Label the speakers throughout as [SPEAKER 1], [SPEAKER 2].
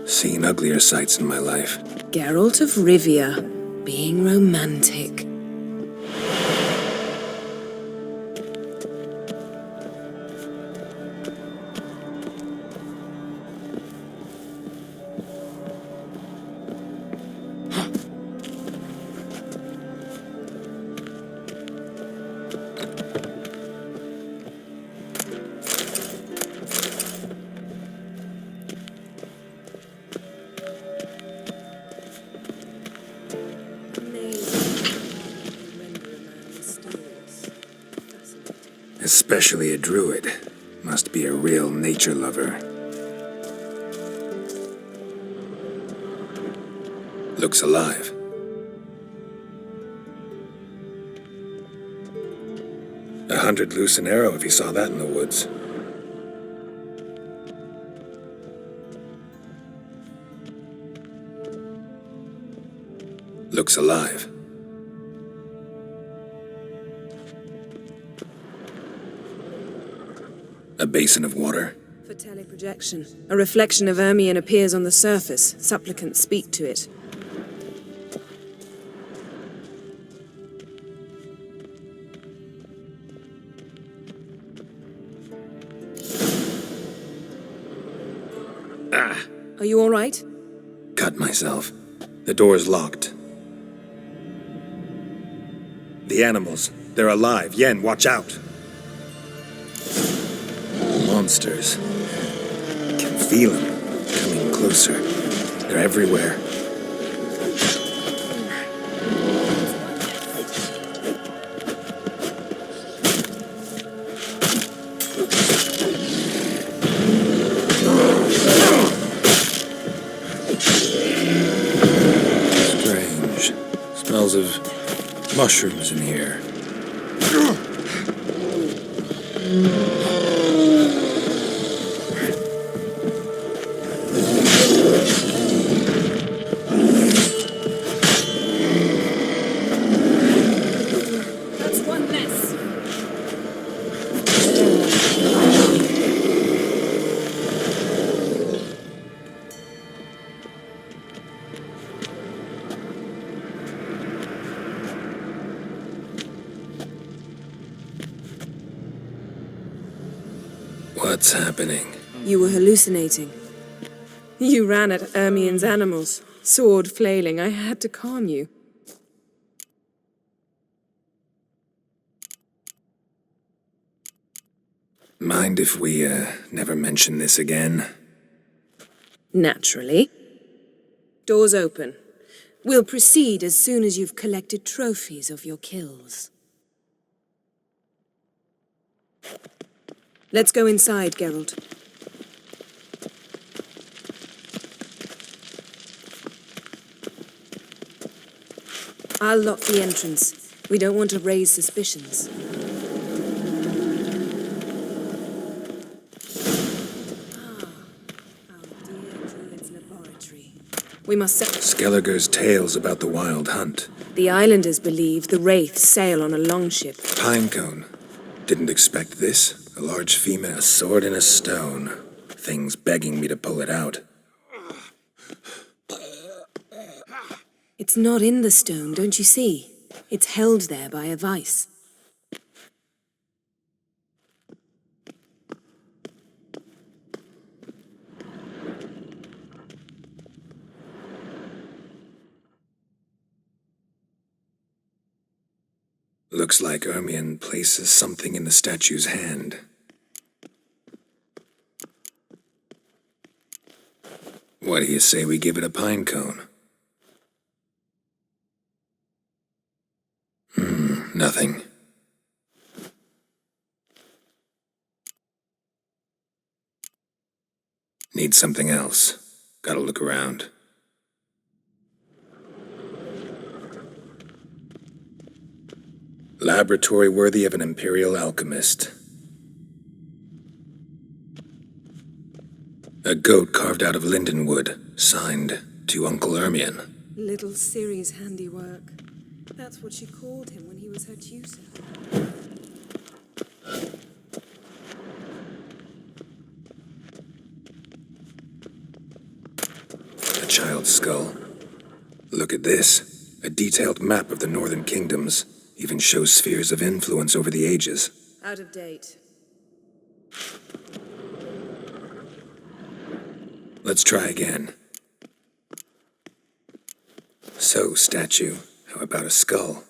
[SPEAKER 1] Seen uglier sights in my life.
[SPEAKER 2] Geralt of Rivia, being romantic.
[SPEAKER 1] Especially a druid. Must be a real nature lover. Looks alive. A 100 loose an arrow if you saw that in the woods. Looks alive. A basin of water.
[SPEAKER 2] For teleprojection. A reflection of Ermion appears on the surface. Supplicants speak to it.
[SPEAKER 1] Ah!
[SPEAKER 2] Are you all right?
[SPEAKER 1] Cut myself. The door's locked. The animals. They're alive. Yen, watch out! Monsters. Can feel them. Coming closer. They're everywhere. Strange. Smells of mushrooms in here. What's happening?
[SPEAKER 2] You were hallucinating. You ran at Ermion's animals, sword flailing. I had to calm you.
[SPEAKER 1] Mind if we, never mention this again?
[SPEAKER 2] Naturally. Doors open. We'll proceed as soon as you've collected trophies of your kills. Let's go inside, Geralt. I'll lock the entrance. We don't want to raise suspicions. Our dear druid's laboratory. We must set...
[SPEAKER 1] Skelliger's tales about the wild hunt.
[SPEAKER 2] The islanders believe the wraiths sail on a longship.
[SPEAKER 1] Pinecone. Didn't expect this. A large female. A sword in a stone. Thing's begging me to pull it out.
[SPEAKER 2] It's not in the stone, don't you see? It's held there by a vice.
[SPEAKER 1] Looks like Ermion places something in the statue's hand. What do you say we give it a pinecone? Nothing. Need something else. Gotta look around. Laboratory worthy of an imperial alchemist. A goat carved out of lindenwood, signed to Uncle Ermion.
[SPEAKER 2] Little Ciri's handiwork. That's what she called him when he was her tutor.
[SPEAKER 1] about skull. Look at this. A detailed map of the northern kingdoms. Even shows spheres of influence over the ages.
[SPEAKER 2] Out of date.
[SPEAKER 1] Let's try again. So, statue, how about a skull?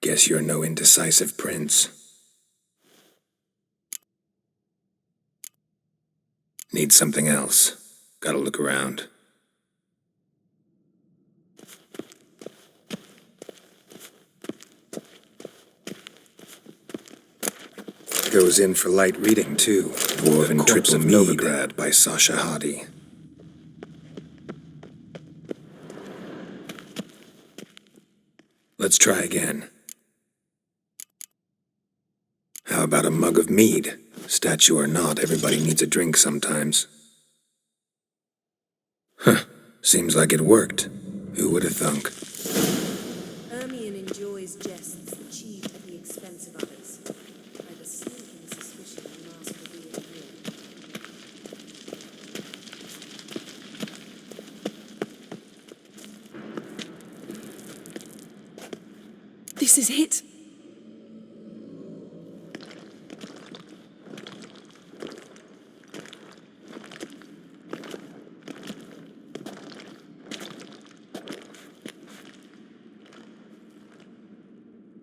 [SPEAKER 1] Guess you're no indecisive prince. Need something else. Gotta look around. Goes in for light reading, too. Dwarven Trips of Novigrad by Sasha Hadi. Let's try again. How about a mug of mead? Statue or not, everybody needs a drink sometimes. Huh. Seems like it worked. Who would have thunk?
[SPEAKER 2] Ermion enjoys jests achieved at the expense of others. I have a sneaking suspicion the mask will be in here. This is it.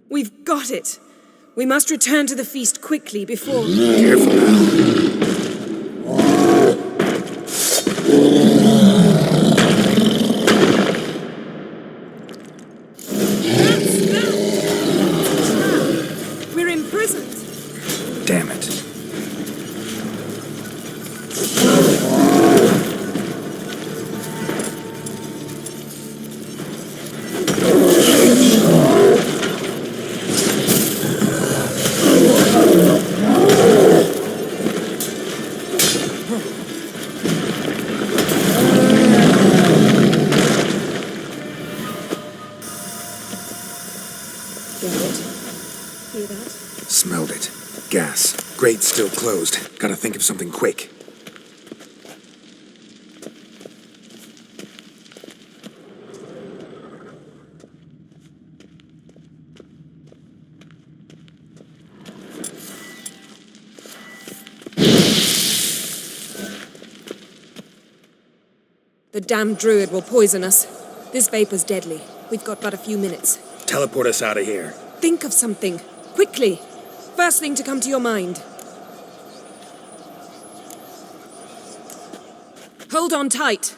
[SPEAKER 2] We've got it! We must return to the feast quickly before...
[SPEAKER 1] Careful now.
[SPEAKER 2] We're imprisoned!
[SPEAKER 1] Damn it.
[SPEAKER 2] Hear that?
[SPEAKER 1] Smelled it. Gas. Grate's still closed. Gotta think of something quick.
[SPEAKER 2] The damned druid will poison us. This vapor's deadly. We've got but a few minutes.
[SPEAKER 1] Teleport us out of here.
[SPEAKER 2] Think of something. Quickly. First thing to come to your mind. Hold on tight.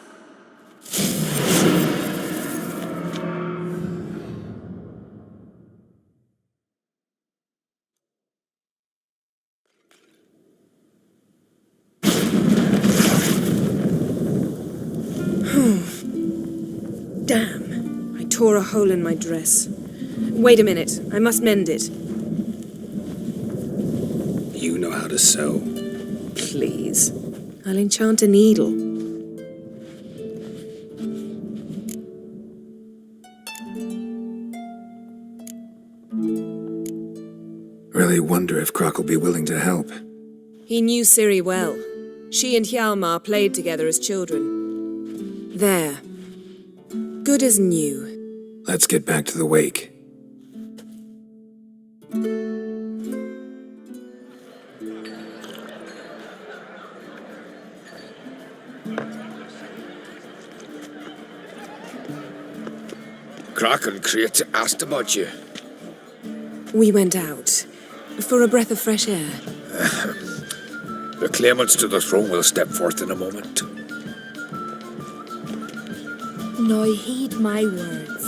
[SPEAKER 2] Damn. I tore a hole in my dress. Wait a minute. I must mend it.
[SPEAKER 1] You know how to sew.
[SPEAKER 2] Please. I'll enchant a needle.
[SPEAKER 1] Really wonder if Croc will be willing to help.
[SPEAKER 2] He knew Ciri well. She and Hjalmar played together as children. There. Good as new.
[SPEAKER 1] Let's get back to the wake.
[SPEAKER 3] Croc and Crate asked about you.
[SPEAKER 2] We went out. For a breath of fresh air.
[SPEAKER 3] The claimants to the throne will step forth in a moment.
[SPEAKER 4] Now heed my words.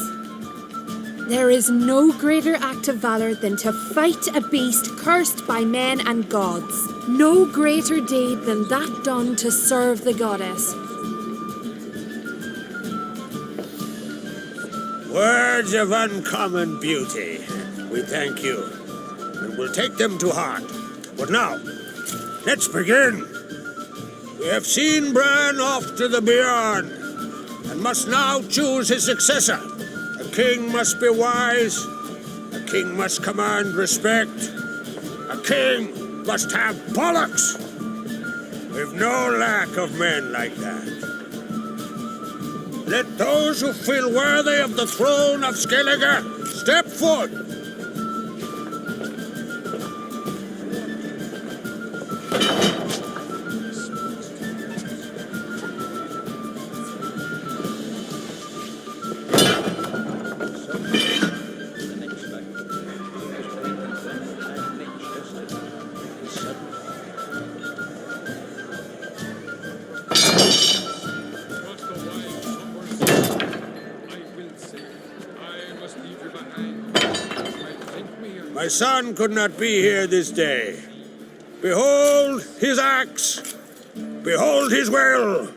[SPEAKER 4] There is no greater act of valor than to fight a beast cursed by men and gods. No greater deed than that done to serve the goddess.
[SPEAKER 5] Words of uncommon beauty. We thank you, and we'll take them to heart. But now, let's begin. We have seen Bran off to the beyond, and must now choose his successor. A king must be wise. A king must command respect. A king must have bollocks. We've no lack of men like that. Let those who feel worthy of the throne of Skellige step forth. My son could not be here this day. Behold his axe. Behold his will.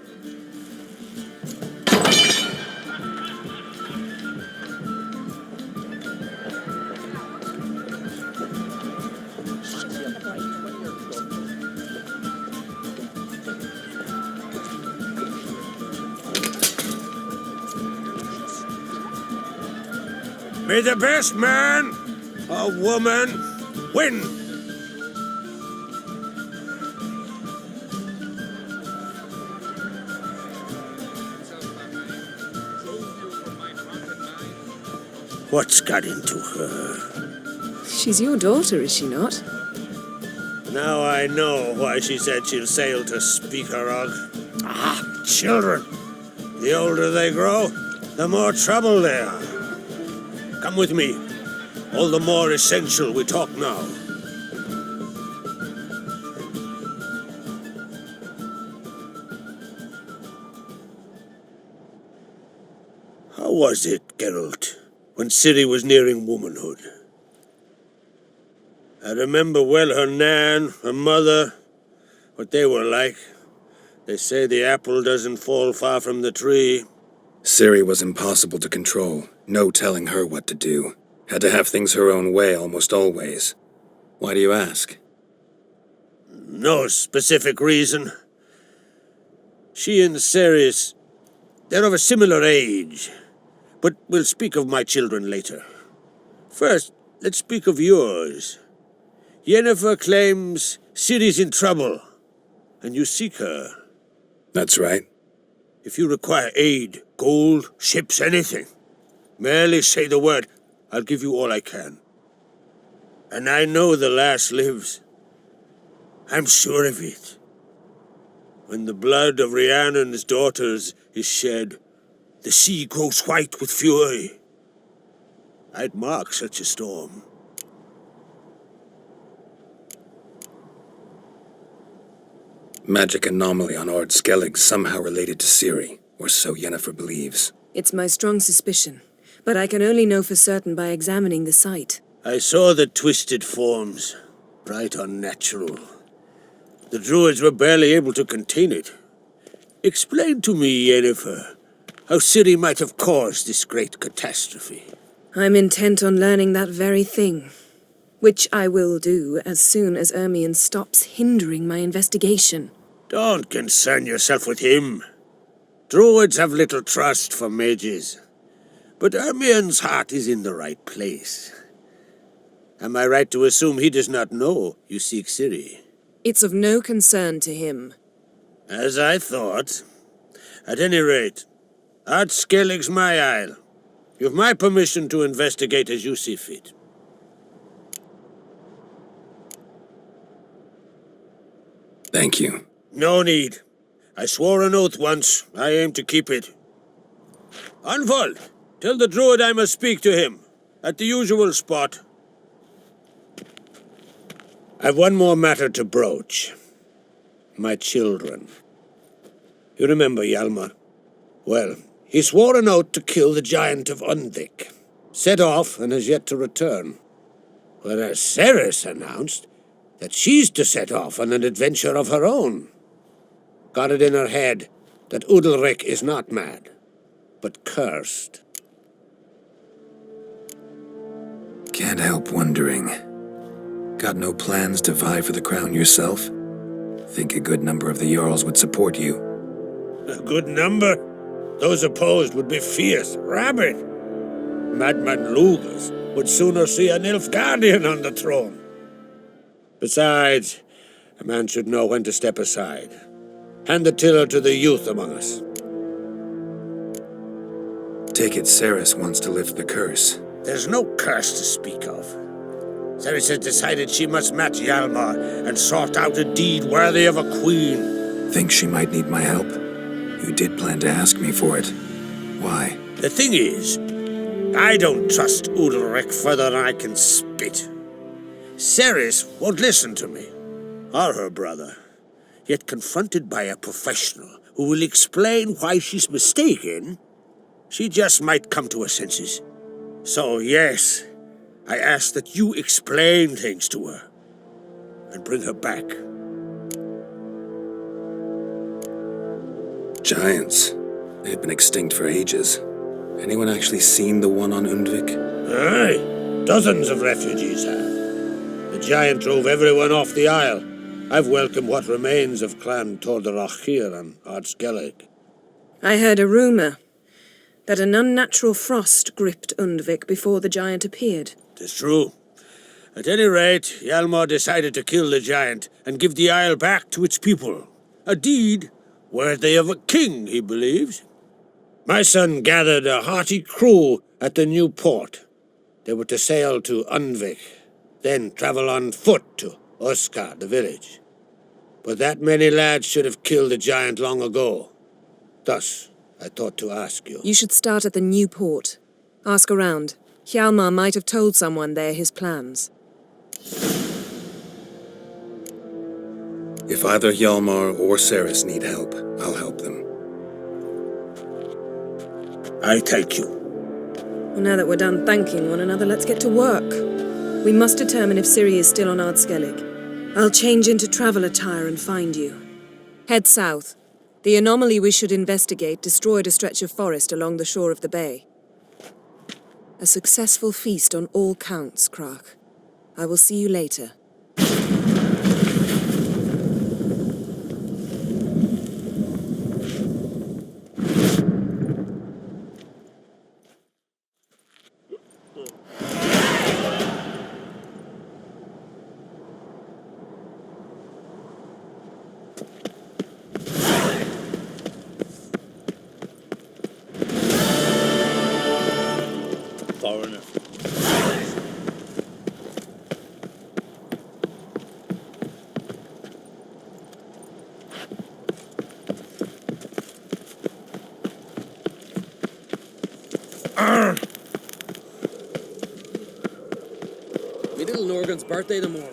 [SPEAKER 5] May the best man or woman win. What's got into her?
[SPEAKER 2] She's your daughter, is she not?
[SPEAKER 5] Now I know why she said she'll sail to Speakerog. Ah, children. The older they grow, the more trouble they are. Come with me. All the more essential we talk now. How was it, Geralt, when Ciri was nearing womanhood? I remember well her nan, her mother, what they were like. They say the apple doesn't fall far from the tree.
[SPEAKER 1] Ciri was impossible to control. No telling her what to do. Had to have things her own way almost always. Why do you ask?
[SPEAKER 5] No specific reason. She and Ceres, they're of a similar age. But we'll speak of my children later. First, let's speak of yours. Yennefer claims Ciri's in trouble, and you seek her.
[SPEAKER 1] That's right.
[SPEAKER 5] If you require aid, gold, ships, anything, merely say the word. I'll give you all I can. And I know the lass lives. I'm sure of it. When the blood of Rhiannon's daughters is shed, the sea grows white with fury. I'd mark such a storm.
[SPEAKER 1] Magic anomaly on Ard Skellig somehow related to Ciri, or so Yennefer believes.
[SPEAKER 2] It's my strong suspicion, but I can only know for certain by examining the site.
[SPEAKER 5] I saw the twisted forms, right unnatural. The druids were barely able to contain it. Explain to me, Yennefer, how Ciri might have caused this great catastrophe.
[SPEAKER 2] I'm intent on learning that very thing, which I will do as soon as Ermion stops hindering my investigation.
[SPEAKER 5] Don't concern yourself with him. Druids have little trust for mages. But Ermion's heart is in the right place. Am I right to assume he does not know you seek Ciri?
[SPEAKER 2] It's of no concern to him.
[SPEAKER 5] As I thought. At any rate, Ard Skellig's my isle. You've my permission to investigate as you see fit.
[SPEAKER 1] Thank you.
[SPEAKER 5] No need. I swore an oath once. I aim to keep it. Unfold. Tell the druid I must speak to him. At the usual spot. I've one more matter to broach. My children. You remember Hjalmar? Well, he swore an oath to kill the giant of Undvik. Set off and has yet to return. Whereas Ceres announced that she's to set off on an adventure of her own. Got it in her head that Udalric is not mad, but cursed.
[SPEAKER 1] Can't help wondering. Got no plans to vie for the crown yourself? Think a good number of the Jarls would support you.
[SPEAKER 5] A good number? Those opposed would be fierce, rabid. Madman Lugas would sooner see an Nilfgaardian on the throne. Besides, a man should know when to step aside. Hand the tiller to the youth among us.
[SPEAKER 1] Take it Ceres wants to lift the curse.
[SPEAKER 5] There's no curse to speak of. Ceres has decided she must match Hjalmar and sort out a deed worthy of a queen.
[SPEAKER 1] Think she might need my help? You did plan to ask me for it. Why?
[SPEAKER 5] The thing is, I don't trust Udalric further than I can spit. Ceres won't listen to me, or her brother. Yet confronted by a professional who will explain why she's mistaken, she just might come to her senses. So yes, I ask that you explain things to her and bring her back.
[SPEAKER 1] Giants. They've been extinct for ages. Anyone actually seen the one on Undvik?
[SPEAKER 5] Aye, dozens of refugees have. The giant drove everyone off the isle. I've welcomed what remains of Clan Tordarach here on Ardskellig.
[SPEAKER 2] I heard a rumour that an unnatural frost gripped Undvik before the giant appeared.
[SPEAKER 5] 'Tis true. At any rate, Hjalmar decided to kill the giant and give the isle back to its people. A deed worthy of a king, he believes. My son gathered a hearty crew at the new port. They were to sail to Undvik, then travel on foot to Oskar, the village. But that many lads should have killed the giant long ago. Thus, I thought to ask you.
[SPEAKER 2] You should start at the new port. Ask around. Hjalmar might have told someone there his plans.
[SPEAKER 1] If either Hjalmar or Ceres need help, I'll help them.
[SPEAKER 5] I thank you.
[SPEAKER 2] Well, now that we're done thanking one another, let's get to work. We must determine if Ciri is still on Ardskellig. I'll change into travel attire and find you. Head south. The anomaly we should investigate destroyed a stretch of forest along the shore of the bay. A successful feast on all counts, Krach. I will see you later.
[SPEAKER 5] Foreigner.
[SPEAKER 6] Me little Norgan's birthday tomorrow.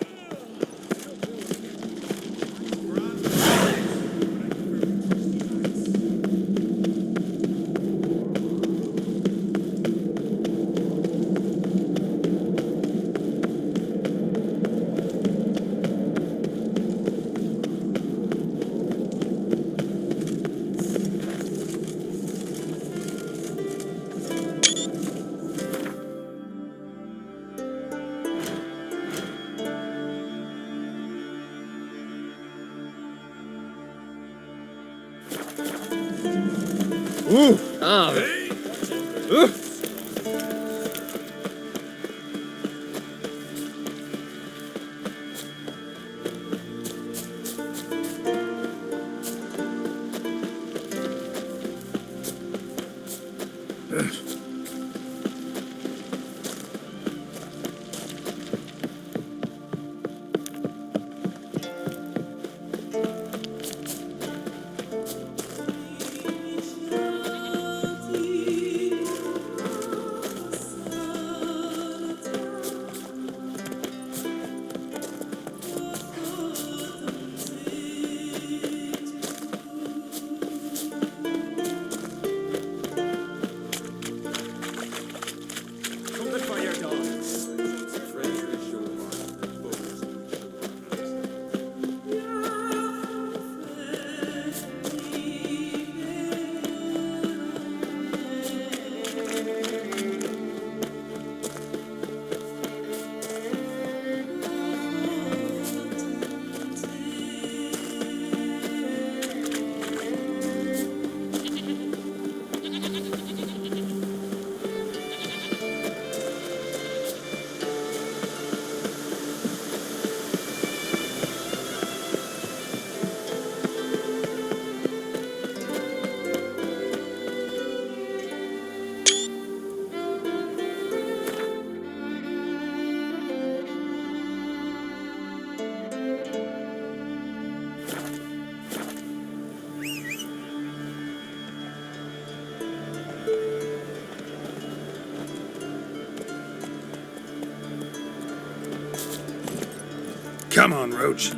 [SPEAKER 1] Come on, Roach.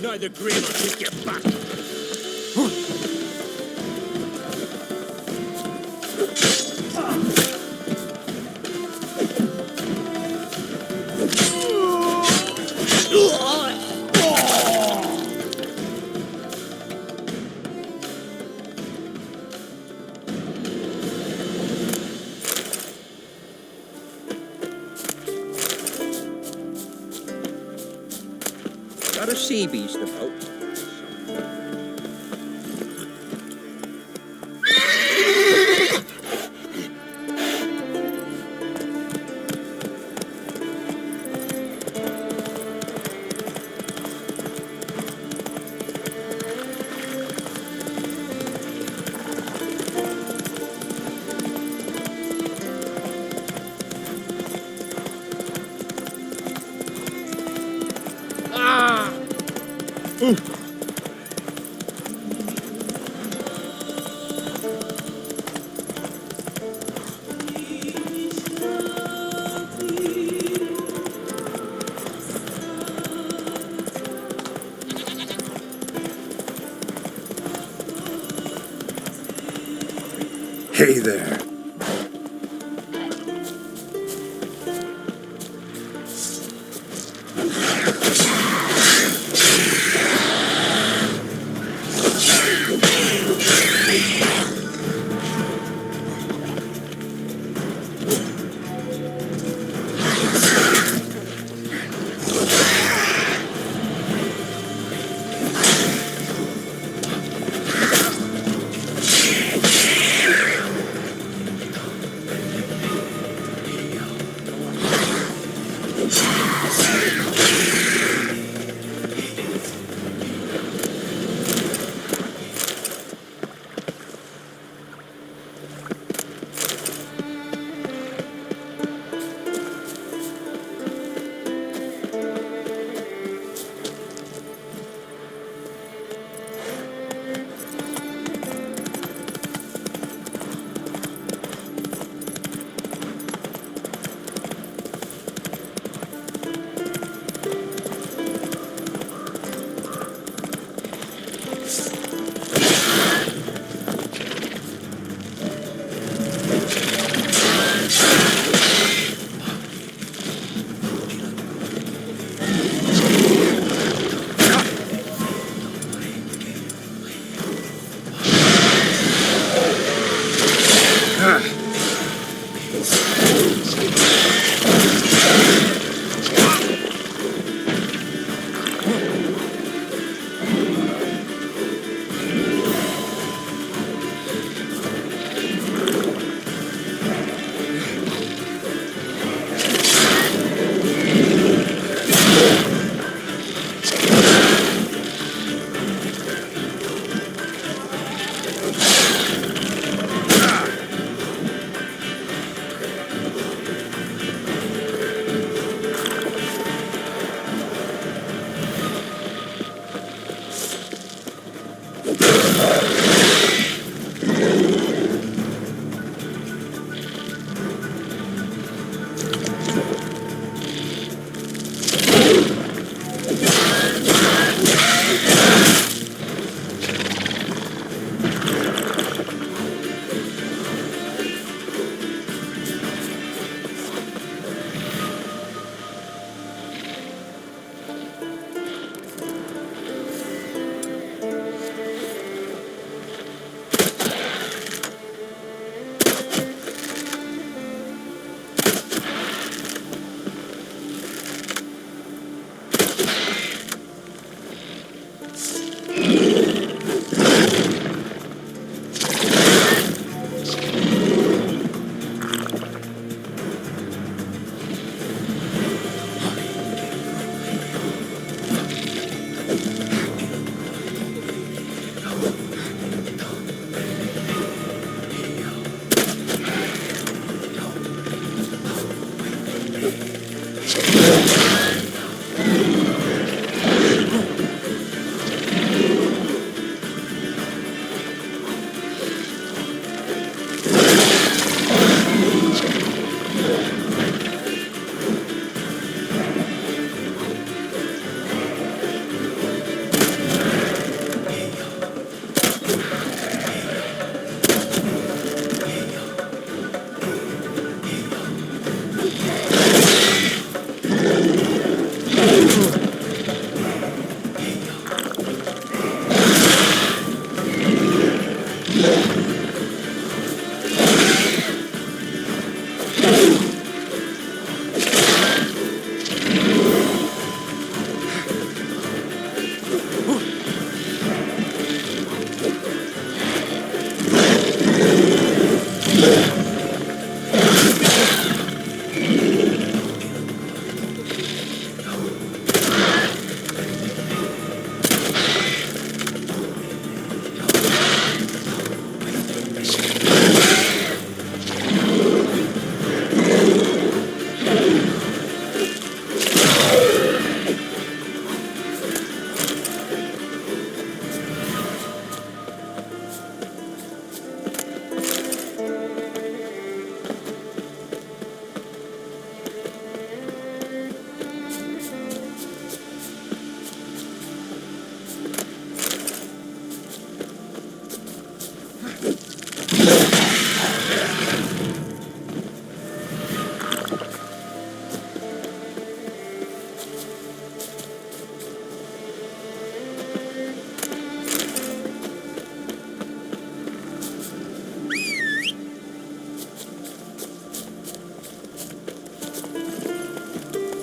[SPEAKER 5] Neither green will take you back.
[SPEAKER 6] Got a sea beast about.
[SPEAKER 1] Hey there.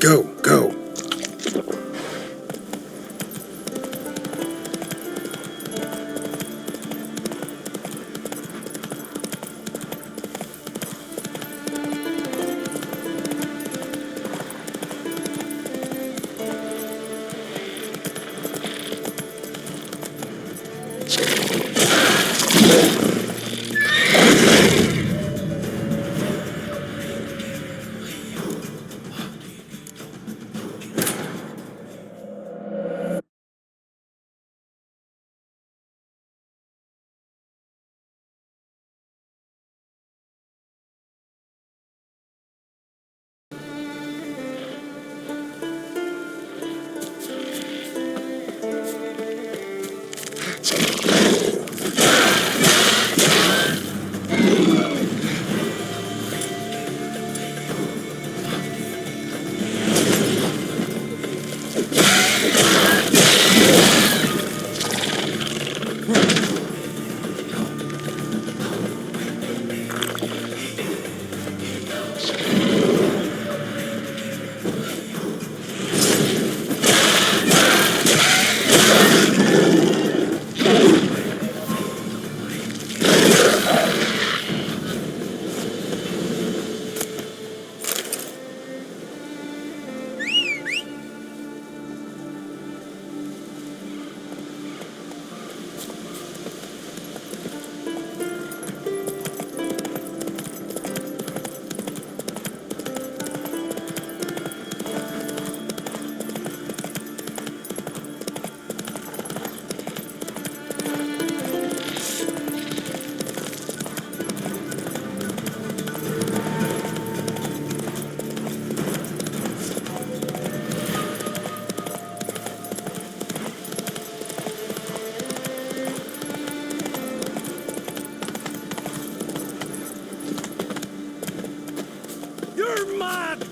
[SPEAKER 1] Go, go.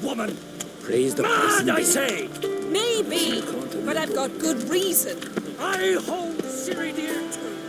[SPEAKER 5] woman!
[SPEAKER 6] Praise the
[SPEAKER 5] Mad, I say!
[SPEAKER 2] Maybe, but I've got good reason.
[SPEAKER 5] I hold Ciri dear too.